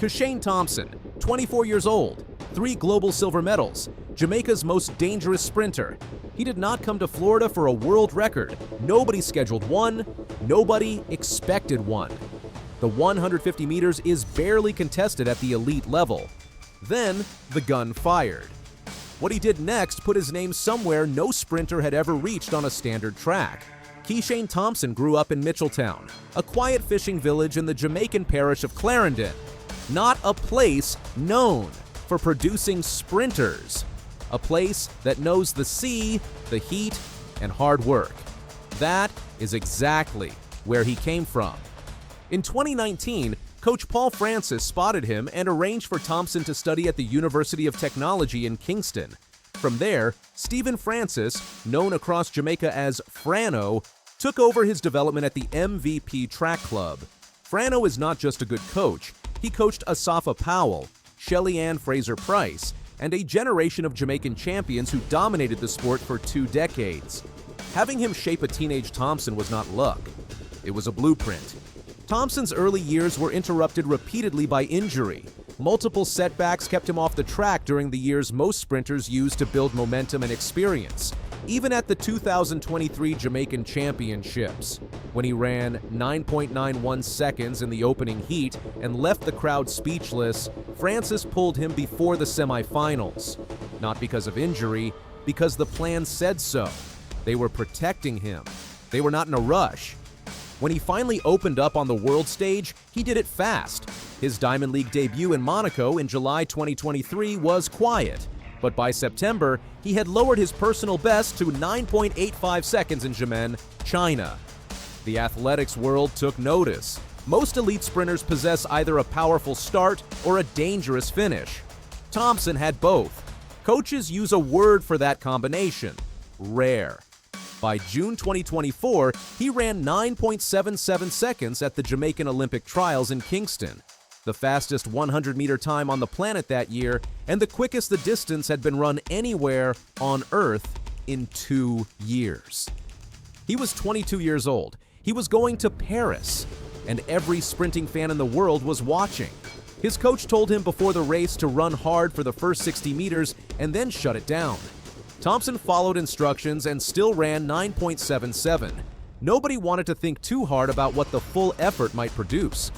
Kishane Thompson, 24 years old, 3 global silver medals, Jamaica's most dangerous sprinter. He did not come to Florida for a world record. Nobody scheduled one, nobody expected one. The 150 meters is barely contested at the elite level. Then, the gun fired. What he did next put his name somewhere no sprinter had ever reached on a standard track. Kishane Thompson grew up in Mitchelltown, a quiet fishing village in the Jamaican parish of Clarendon. Not a place known for producing sprinters. A place that knows the sea, the heat, and hard work. That is exactly where he came from. In 2019, Coach Paul Francis spotted him and arranged for Thompson to study at the University of Technology in Kingston. From there, Stephen Francis, known across Jamaica as Frano, took over his development at the MVP Track Club. Frano is not just a good coach. He coached Asafa Powell, Shelly Ann Fraser-Price, and a generation of Jamaican champions who dominated the sport for 2 decades. Having him shape a teenage Thompson was not luck. It was a blueprint. Thompson's early years were interrupted repeatedly by injury. Multiple setbacks kept him off the track during the years most sprinters use to build momentum and experience. Even at the 2023 Jamaican Championships, when he ran 9.91 seconds in the opening heat and left the crowd speechless, Francis pulled him before the semifinals. Not because of injury, because the plan said so. They were protecting him. They were not in a rush. When he finally opened up on the world stage, he did it fast. His Diamond League debut in Monaco in July 2023 was quiet, but by September, he had lowered his personal best to 9.85 seconds in Xiamen, China. The athletics world took notice. Most elite sprinters possess either a powerful start or a dangerous finish. Thompson had both. Coaches use a word for that combination: rare. By June 2024, he ran 9.77 seconds at the Jamaican Olympic Trials in Kingston, the fastest 100-meter time on the planet that year, and the quickest the distance had been run anywhere on Earth in 2 years. He was 22 years old. He was going to Paris, and every sprinting fan in the world was watching. His coach told him before the race to run hard for the first 60 meters and then shut it down. Thompson followed instructions and still ran 9.77. Nobody wanted to think too hard about what the full effort might produce.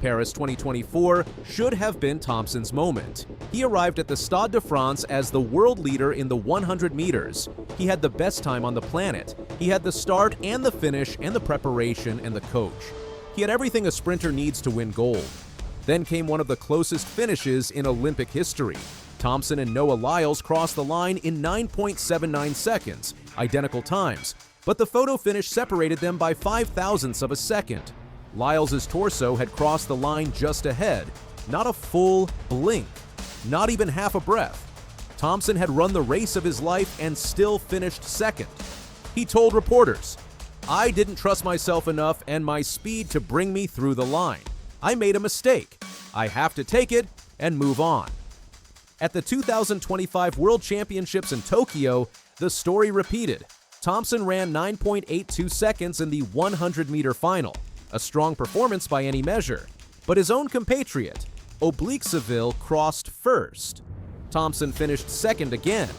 Paris 2024 should have been Thompson's moment. He arrived at the Stade de France as the world leader in the 100 meters. He had the best time on the planet. He had the start and the finish and the preparation and the coach. He had everything a sprinter needs to win gold. Then came one of the closest finishes in Olympic history. Thompson and Noah Lyles crossed the line in 9.79 seconds, identical times, but the photo finish separated them by 0.005 of a second. Lyles' torso had crossed the line just ahead, not a full blink, not even half a breath. Thompson had run the race of his life and still finished second. He told reporters, "I didn't trust myself enough and my speed to bring me through the line. I made a mistake. I have to take it and move on." At the 2025 World Championships in Tokyo, the story repeated. Thompson ran 9.82 seconds in the 100-meter final, a strong performance by any measure. But his own compatriot, Oblique Seville, crossed first. Thompson finished second again.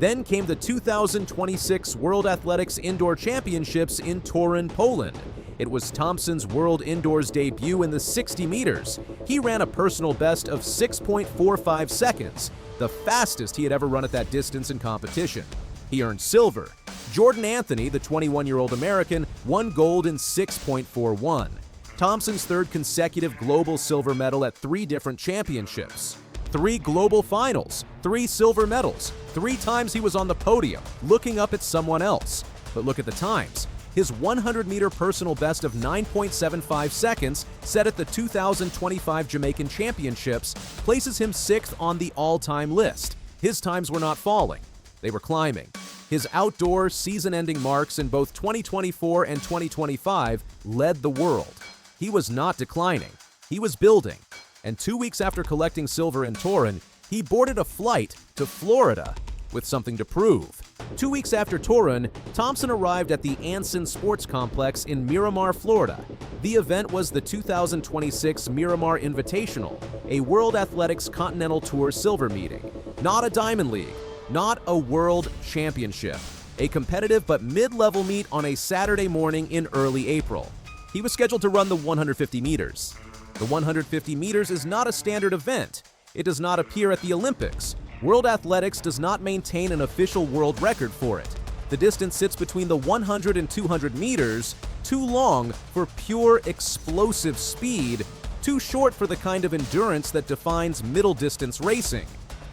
Then came the 2026 World Athletics Indoor Championships in Torun, Poland. It was Thompson's World Indoors debut in the 60 meters. He ran a personal best of 6.45 seconds, the fastest he had ever run at that distance in competition. He earned silver. Jordan Anthony, the 21-year-old American, won gold in 6.41. Thompson's third consecutive global silver medal at 3 different championships. 3 global finals, 3 silver medals. 3 times he was on the podium, looking up at someone else. But look at the times. His 100-meter personal best of 9.75 seconds, set at the 2025 Jamaican Championships, places him 6th on the all-time list. His times were not falling. They were climbing. His outdoor season-ending marks in both 2024 and 2025 led the world. He was not declining. He was building. And 2 weeks after collecting silver in Torun, he boarded a flight to Florida with something to prove. 2 weeks after Turin, Thompson arrived at the Anson Sports Complex in Miramar, Florida. The event was the 2026 Miramar Invitational, a World Athletics Continental Tour silver meeting. Not a Diamond League, not a World Championship. A competitive but mid-level meet on a Saturday morning in early April. He was scheduled to run the 150 meters. The 150 meters is not a standard event. It does not appear at the Olympics. World Athletics does not maintain an official world record for it. The distance sits between the 100 and 200 meters, too long for pure explosive speed, too short for the kind of endurance that defines middle distance racing.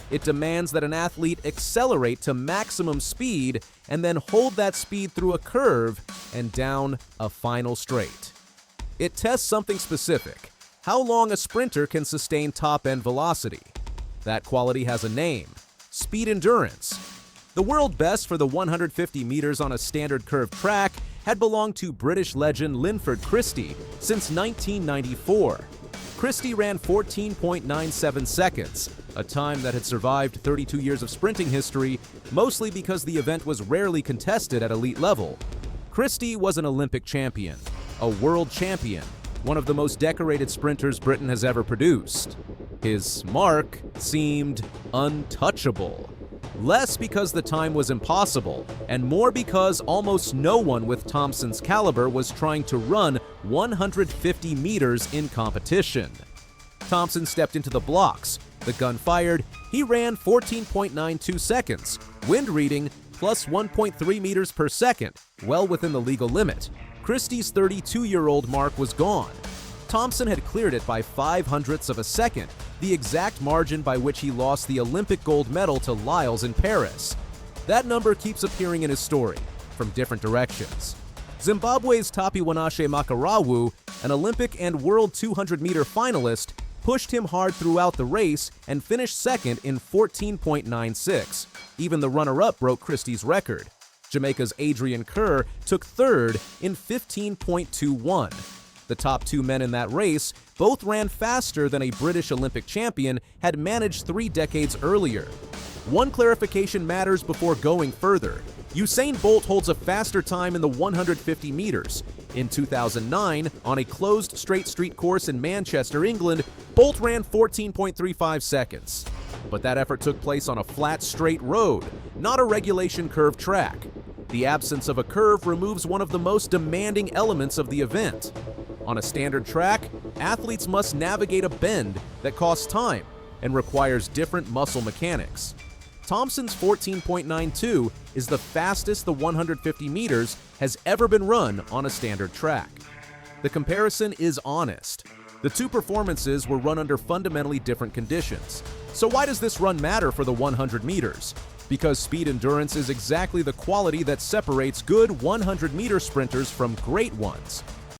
It demands that an athlete accelerate to maximum speed and then hold that speed through a curve and down a final straight. It tests something specific: how long a sprinter can sustain top-end velocity. That quality has a name: speed endurance. The world best for the 150 meters on a standard curved track had belonged to British legend Linford Christie since 1994. Christie ran 14.97 seconds, a time that had survived 32 years of sprinting history, mostly because the event was rarely contested at elite level. Christie was an Olympic champion, a world champion, one of the most decorated sprinters Britain has ever produced. His mark seemed untouchable. Less because the time was impossible, and more because almost no one with Thompson's caliber was trying to run 150 meters in competition. Thompson stepped into the blocks. The gun fired. He ran 14.92 seconds, wind reading plus 1.3 meters per second, well within the legal limit. Christie's 32-year-old mark was gone. Thompson had cleared it by 0.05 of a second, the exact margin by which he lost the Olympic gold medal to Lyles in Paris. That number keeps appearing in his story, from different directions. Zimbabwe's Tapiwanashe Makarawu, an Olympic and World 200-meter finalist, pushed him hard throughout the race and finished second in 14.96. Even the runner-up broke Christie's record. Jamaica's Adrian Kerr took third in 15.21. The top two men in that race both ran faster than a British Olympic champion had managed 3 decades earlier. One clarification matters before going further. Usain Bolt holds a faster time in the 150 meters. In 2009, on a closed straight street course in Manchester, England, Bolt ran 14.35 seconds. But that effort took place on a flat, straight road, not a regulation curve track. The absence of a curve removes one of the most demanding elements of the event. On a standard track, athletes must navigate a bend that costs time and requires different muscle mechanics. Thompson's 14.92 is the fastest the 150 meters has ever been run on a standard track. The comparison is honest. The two performances were run under fundamentally different conditions. So why does this run matter for the 100 meters? Because speed endurance is exactly the quality that separates good 100-meter sprinters from great ones.